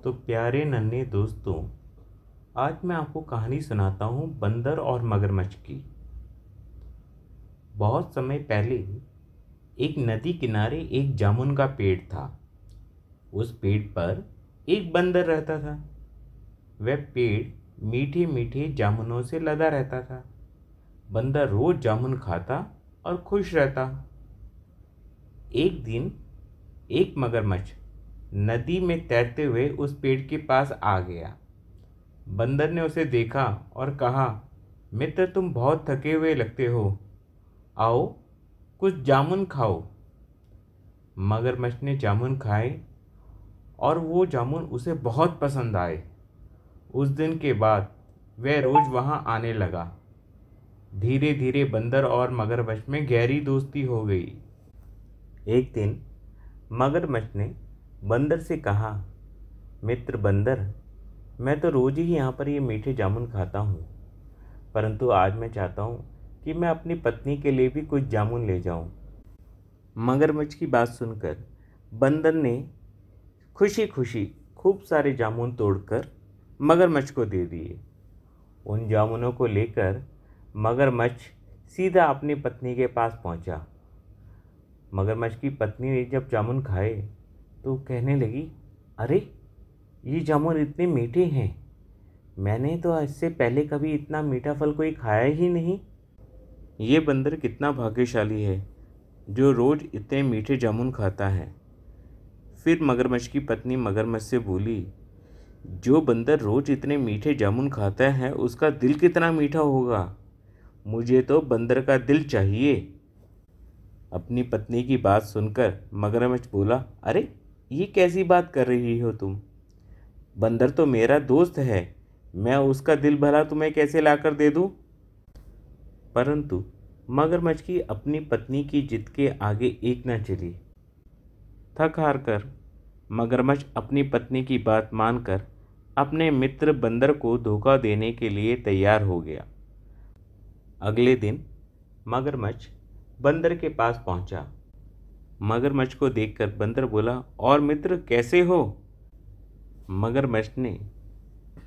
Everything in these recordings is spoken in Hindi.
तो प्यारे नन्हे दोस्तों, आज मैं आपको कहानी सुनाता हूँ बंदर और मगरमच्छ की। बहुत समय पहले एक नदी किनारे एक जामुन का पेड़ था। उस पेड़ पर एक बंदर रहता था। वह पेड़ मीठे मीठे जामुनों से लदा रहता था। बंदर रोज जामुन खाता और खुश रहता। एक दिन एक मगरमच्छ नदी में तैरते हुए उस पेड़ के पास आ गया। बंदर ने उसे देखा और कहा, मित्र, तुम बहुत थके हुए लगते हो, आओ कुछ जामुन खाओ। मगरमच्छ ने जामुन खाए और वो जामुन उसे बहुत पसंद आए। उस दिन के बाद वह रोज वहाँ आने लगा। धीरे धीरे बंदर और मगरमच्छ में गहरी दोस्ती हो गई। एक दिन मगरमच्छ ने बंदर से कहा, मित्र बंदर, मैं तो रोज ही यहाँ पर ये मीठे जामुन खाता हूँ, परंतु आज मैं चाहता हूँ कि मैं अपनी पत्नी के लिए भी कुछ जामुन ले जाऊँ। मगरमच्छ की बात सुनकर बंदर ने खुशी खुशी खूब सारे जामुन तोड़कर मगरमच्छ को दे दिए। उन जामुनों को लेकर मगरमच्छ सीधा अपनी पत्नी के पास पहुंचा। मगरमच्छ की पत्नी ने जब जामुन खाए तो कहने लगी, अरे ये जामुन इतने मीठे हैं, मैंने तो इससे पहले कभी इतना मीठा फल कोई खाया ही नहीं। ये बंदर कितना भाग्यशाली है जो रोज इतने मीठे जामुन खाता है। फिर मगरमच्छ की पत्नी मगरमच्छ से बोली, जो बंदर रोज इतने मीठे जामुन खाता है उसका दिल कितना मीठा होगा, मुझे तो बंदर का दिल चाहिए। अपनी पत्नी की बात सुनकर मगरमच्छ बोला, अरे ये कैसी बात कर रही हो तुम, बंदर तो मेरा दोस्त है, मैं उसका दिल भला तुम्हें कैसे लाकर दे दूं। परंतु मगरमच्छ की अपनी पत्नी की जिद के आगे एक न चली। थक हार कर मगरमच्छ अपनी पत्नी की बात मानकर अपने मित्र बंदर को धोखा देने के लिए तैयार हो गया। अगले दिन मगरमच्छ बंदर के पास पहुंचा। मगरमच्छ को देखकर बंदर बोला, और मित्र कैसे हो। मगरमच्छ ने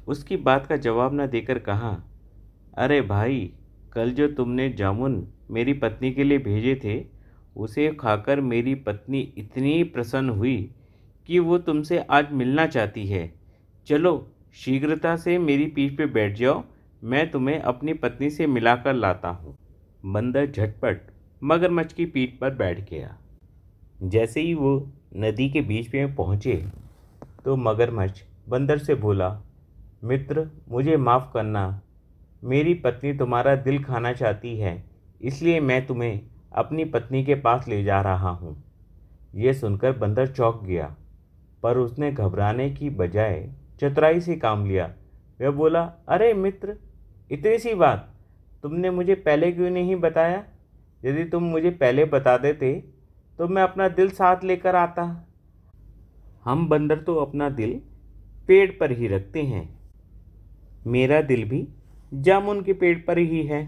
उसकी बात का जवाब न देकर कहा, अरे भाई, कल जो तुमने जामुन मेरी पत्नी के लिए भेजे थे उसे खाकर मेरी पत्नी इतनी प्रसन्न हुई कि वो तुमसे आज मिलना चाहती है। चलो शीघ्रता से मेरी पीठ पे बैठ जाओ, मैं तुम्हें अपनी पत्नी से मिलाकर लाता हूँ। बंदर झटपट मगरमच्छ की पीठ पर बैठ गया। जैसे ही वो नदी के बीच में पहुँचे तो मगरमच्छ बंदर से बोला, मित्र, मुझे माफ़ करना, मेरी पत्नी तुम्हारा दिल खाना चाहती है, इसलिए मैं तुम्हें अपनी पत्नी के पास ले जा रहा हूँ। ये सुनकर बंदर चौंक गया, पर उसने घबराने की बजाय चतुराई से काम लिया। वह बोला, अरे मित्र, इतनी सी बात तुमने मुझे पहले क्यों नहीं बताया। यदि तुम मुझे पहले बता देते तो मैं अपना दिल साथ लेकर आता। हम बंदर तो अपना दिल पेड़ पर ही रखते हैं, मेरा दिल भी जामुन के पेड़ पर ही है।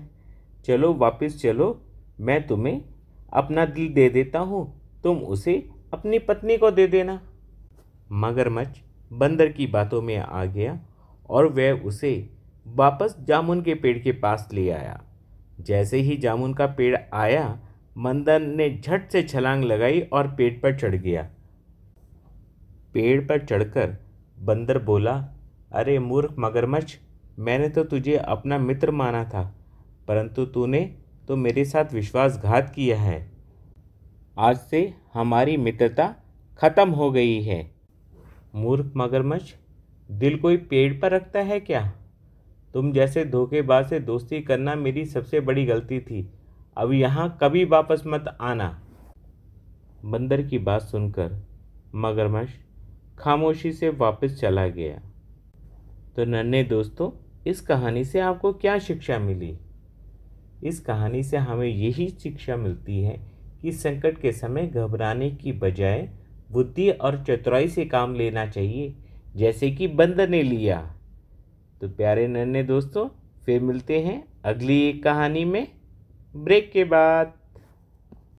चलो वापस चलो, मैं तुम्हें अपना दिल दे देता हूँ, तुम उसे अपनी पत्नी को दे देना। मगरमच्छ बंदर की बातों में आ गया और वह उसे वापस जामुन के पेड़ के पास ले आया। जैसे ही जामुन का पेड़ आया, बंदर ने झट से छलांग लगाई और पेड़ पर चढ़ गया। पेड़ पर चढ़कर बंदर बोला, अरे मूर्ख मगरमच्छ, मैंने तो तुझे अपना मित्र माना था, परंतु तूने तो मेरे साथ विश्वासघात किया है। आज से हमारी मित्रता खत्म हो गई है। मूर्ख मगरमच्छ, दिल कोई पेड़ पर रखता है क्या। तुम जैसे धोखेबाज से दोस्ती करना मेरी सबसे बड़ी गलती थी, अब यहाँ कभी वापस मत आना। बंदर की बात सुनकर मगरमच्छ खामोशी से वापस चला गया। तो नन्हे दोस्तों, इस कहानी से आपको क्या शिक्षा मिली। इस कहानी से हमें यही शिक्षा मिलती है कि संकट के समय घबराने की बजाय बुद्धि और चतुराई से काम लेना चाहिए, जैसे कि बंदर ने लिया। तो प्यारे नन्हे दोस्तों, फिर मिलते हैं अगली एक कहानी में ब्रेक के बाद।